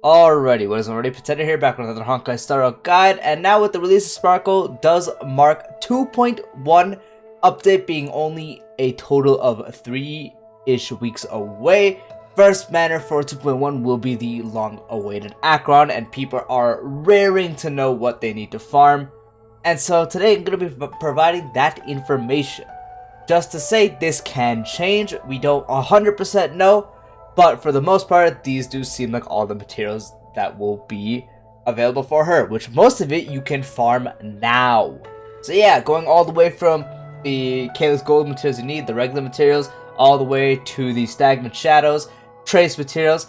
Alrighty, what is already Pretender here, back with another Honkai Startup Guide, and now with the release of Sparkle does mark 2.1 update being only a total of 3-ish weeks away. First banner for 2.1 will be the long-awaited Acheron, and people are raring to know what they need to farm. And so today I'm going to be providing that information. Just to say, this can change, we don't 100% know. But for the most part, these do seem like all the materials that will be available for her, which most of it you can farm now. So yeah, going all the way from the Kayla's Gold materials you need, the regular materials, all the way to the Stagnant Shadows, Trace materials,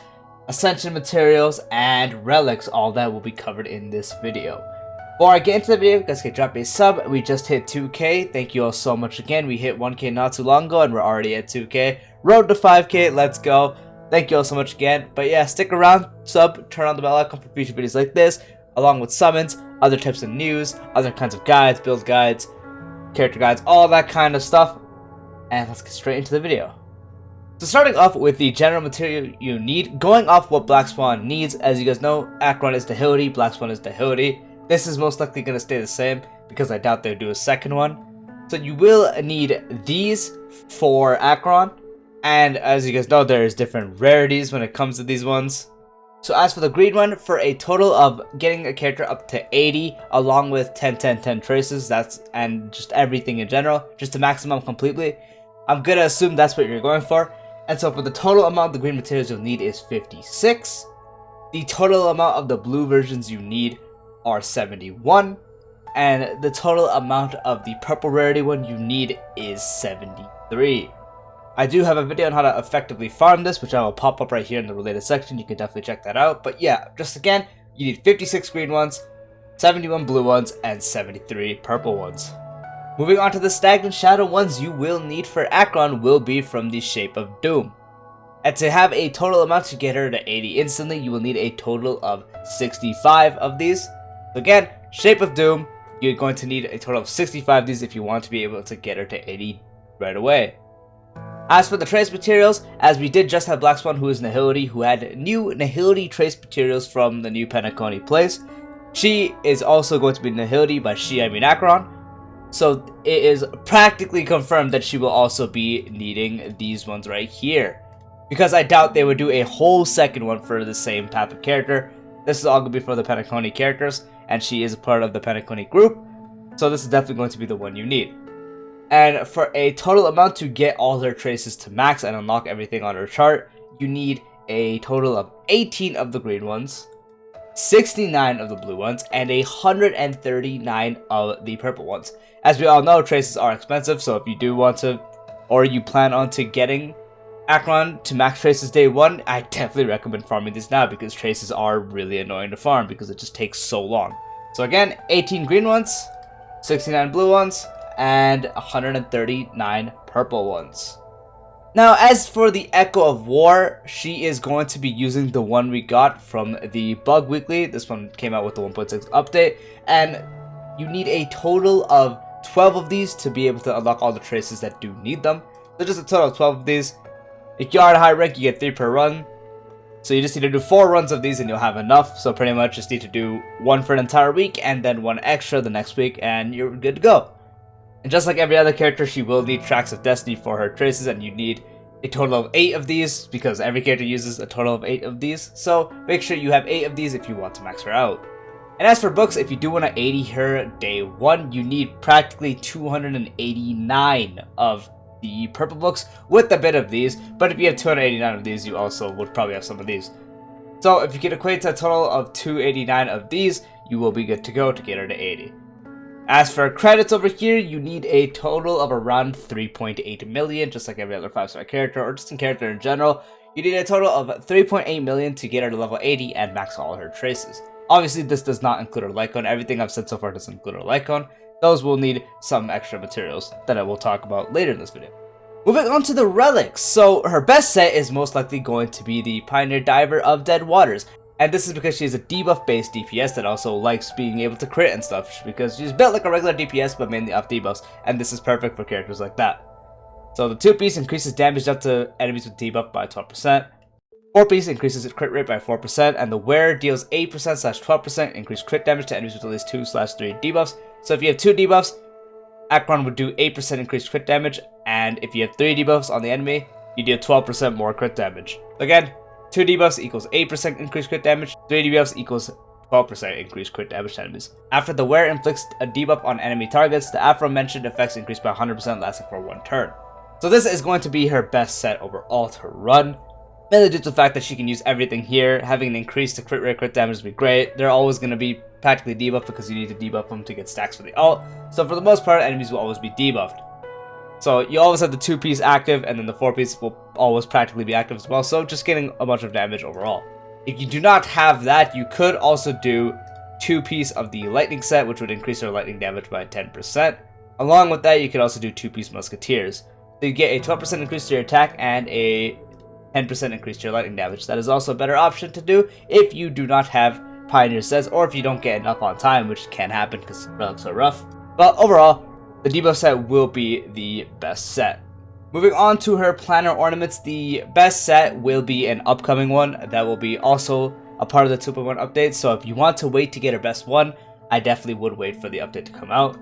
Ascension materials, and Relics, all that will be covered in this video. Before I get into the video, you guys can drop a sub. We just hit 2K. Thank you all so much again. We hit 1K not too long ago, and we're already at 2K. Road to 5K, let's go. Thank you all so much again. But yeah, stick around, sub, turn on the bell icon for future videos like this, along with summons, other tips and news, other kinds of guides, build guides, character guides, all that kind of stuff. And let's get straight into the video. So starting off with the general material you need, going off what Black Swan needs, as you guys know, Acheron is Dahility, Black Swan is Dahility. This is most likely going to stay the same, because I doubt they'll do a second one. So you will need these for Acheron. And as you guys know, there's different rarities when it comes to these ones. So as for the green one, for a total of getting a character up to 80, along with 10, 10, 10 traces, and just everything in general, just to maximum completely, I'm gonna assume that's what you're going for. And so for the total amount of the green materials you'll need is 56. The total amount of the blue versions you need are 71. And the total amount of the purple rarity one you need is 73. I do have a video on how to effectively farm this, which I will pop up right here in the related section. You can definitely check that out. But yeah, just again, you need 56 green ones, 71 blue ones, and 73 purple ones. Moving on to the Stagnant Shadow ones you will need for Acheron will be from the Shape of Doom. And to have a total amount to get her to 80 instantly, you will need a total of 65 of these. So again, Shape of Doom, you're going to need a total of 65 of these if you want to be able to get her to 80 right away. As for the trace materials, as we did just have Black Swan, who is Nihility, who had new Nihility trace materials from the new Penacony place. She is also going to be Nihility, by she I mean Acheron. So it is practically confirmed that she will also be needing these ones right here. Because I doubt they would do a whole second one for the same path of character. This is all going to be for the Penacony characters, and she is a part of the Penacony group. So this is definitely going to be the one you need. And for a total amount to get all her traces to max and unlock everything on her chart, you need a total of 18 of the green ones, 69 of the blue ones, and 139 of the purple ones. As we all know, traces are expensive, so if you do want to, or you plan on to getting Acheron to max traces day one, I definitely recommend farming these now, because traces are really annoying to farm because it just takes so long. So again, 18 green ones, 69 blue ones, and 139 purple ones. Now, as for the Echo of War, she is going to be using the one we got from the Bug Weekly. This one came out with the 1.6 update, and you need a total of 12 of these to be able to unlock all the traces that do need them. So just a total of 12 of these. If you are at a high rank, you get 3 per run. So you just need to do 4 runs of these and you'll have enough. So pretty much just need to do 1 for an entire week and then 1 extra the next week and you're good to go. And just like every other character, she will need Tracks of Destiny for her traces, and you need a total of 8 of these, because every character uses a total of 8 of these. So make sure you have 8 of these if you want to max her out. And as for books, if you do want to 80 her day 1, you need practically 289 of the purple books with a bit of these. But if you have 289 of these, you also would probably have some of these. So if you can equate to a total of 289 of these, you will be good to go to get her to 80. As for credits over here, you need a total of around 3.8 million, just like every other 5-star character, or just in character in general. You need a total of 3.8 million to get her to level 80 and max all her traces. Obviously, this does not include her Lycon. Everything I've said so far doesn't include her Lycon. Those will need some extra materials that I will talk about later in this video. Moving on to the relics. So her best set is most likely going to be the Pioneer Diver of Dead Waters. And this is because she is a debuff based DPS that also likes being able to crit and stuff, because she's built like a regular DPS but mainly off debuffs, and this is perfect for characters like that. So the 2-piece increases damage up to enemies with debuff by 12%. 4-piece increases its crit rate by 4%, and the wearer deals 8%/12% increased crit damage to enemies with at least 2/3 debuffs. So if you have 2 debuffs, Acheron would do 8% increased crit damage, and if you have 3 debuffs on the enemy, you deal 12% more crit damage. Again, 2 debuffs equals 8% increased crit damage, 3 debuffs equals 12% increased crit damage to enemies. After the wearer inflicts a debuff on enemy targets, the aforementioned effects increase by 100% lasting for 1 turn. So this is going to be her best set overall to run. Mainly due to the fact that she can use everything here. Having an increase to crit rate, crit damage would be great. They're always going to be practically debuffed because you need to debuff them to get stacks for the ult. So for the most part, enemies will always be debuffed. So you always have the 2-piece active, and then the 4-piece will always practically be active as well. So just getting a bunch of damage overall. If you do not have that, you could also do 2-piece of the lightning set, which would increase your lightning damage by 10%. Along with that, you could also do 2-piece musketeers. So you get a 12% increase to your attack and a 10% increase to your lightning damage. That is also a better option to do if you do not have Pioneer sets, or if you don't get enough on time, which can happen because relics are rough. But overall, the debuff set will be the best set. Moving on to her planner ornaments, the best set will be an upcoming one that will be also a part of the 2.1 update. So if you want to wait to get her best one, I definitely would wait for the update to come out.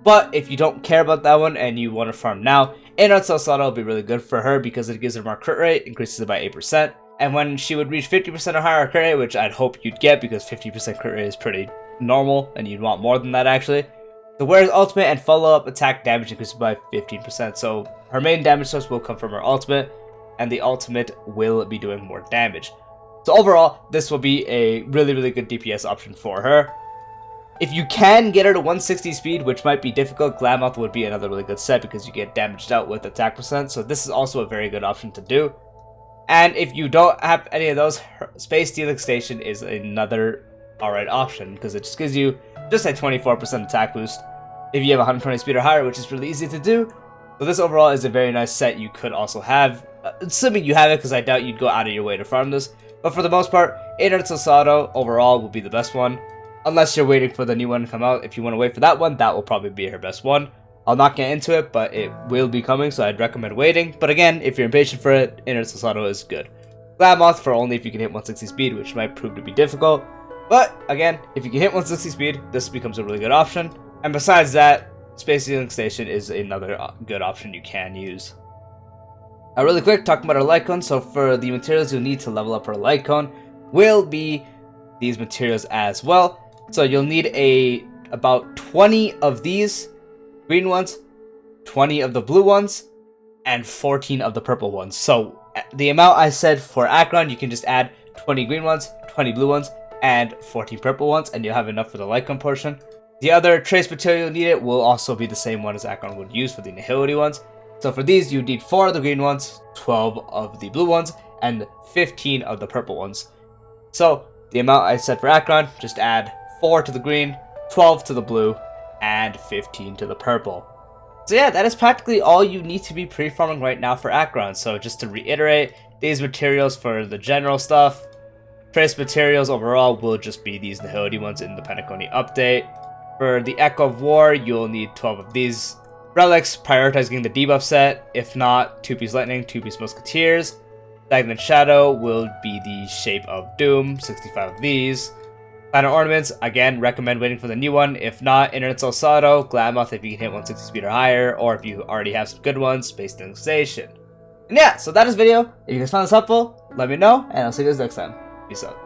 But if you don't care about that one and you want to farm now, Acheron NOW will be really good for her because it gives her more crit rate, increases it by 8%. And when she would reach 50% or higher crit rate, which I'd hope you'd get because 50% crit rate is pretty normal and you'd want more than that actually, the wearer's ultimate and follow-up attack damage increases by 15%. So her main damage source will come from her ultimate, and the ultimate will be doing more damage. So overall, this will be a really, really good DPS option for her. If you can get her to 160 speed, which might be difficult, Glamoth would be another really good set because you get damaged out with attack percent. So this is also a very good option to do. And if you don't have any of those, Space Stealing Station is another alright option because it just gives you just a 24% attack boost if you have 120 speed or higher, which is really easy to do. So this overall is a very nice set you could also have, assuming you have it, because I doubt you'd go out of your way to farm this. But for the most part, Acheron NOW overall will be the best one. Unless you're waiting for the new one to come out. If you want to wait for that one, that will probably be her best one. I'll not get into it, but it will be coming, so I'd recommend waiting. But again, if you're impatient for it, Acheron NOW is good. Glamoth for only if you can hit 160 speed, which might prove to be difficult. But again, if you can hit 160 speed, this becomes a really good option. And besides that, Space Stealing Station is another good option you can use. Now really quick, talking about our light cone. So for the materials you'll need to level up our light cone will be these materials as well. So you'll need about 20 of these green ones, 20 of the blue ones, and 14 of the purple ones. So the amount I said for Acheron, you can just add 20 green ones, 20 blue ones, and 14 purple ones, and you'll have enough for the light cone portion. The other trace material needed will also be the same one as Acheron would use for the Nihility ones. So for these, you need 4 of the green ones, 12 of the blue ones, and 15 of the purple ones. So the amount I said for Acheron, just add 4 to the green, 12 to the blue, and 15 to the purple. So yeah, that is practically all you need to be pre-farming right now for Acheron. So just to reiterate, these materials for the general stuff, trace materials overall will just be these Nihility ones in the Penacony update. For the Echo of War, you'll need 12 of these relics, prioritizing the debuff set. If not, 2-piece lightning, 2-piece musketeers. Stagnant Shadow will be the Shape of Doom, 65 of these. Planner ornaments, again, recommend waiting for the new one. If not, Acheron NOW, Glamoth if you can hit 160 speed or higher, or if you already have some good ones, Space Stealing Station. And yeah, so that is the video. If you guys found this helpful, let me know, and I'll see you guys next time. Peace out.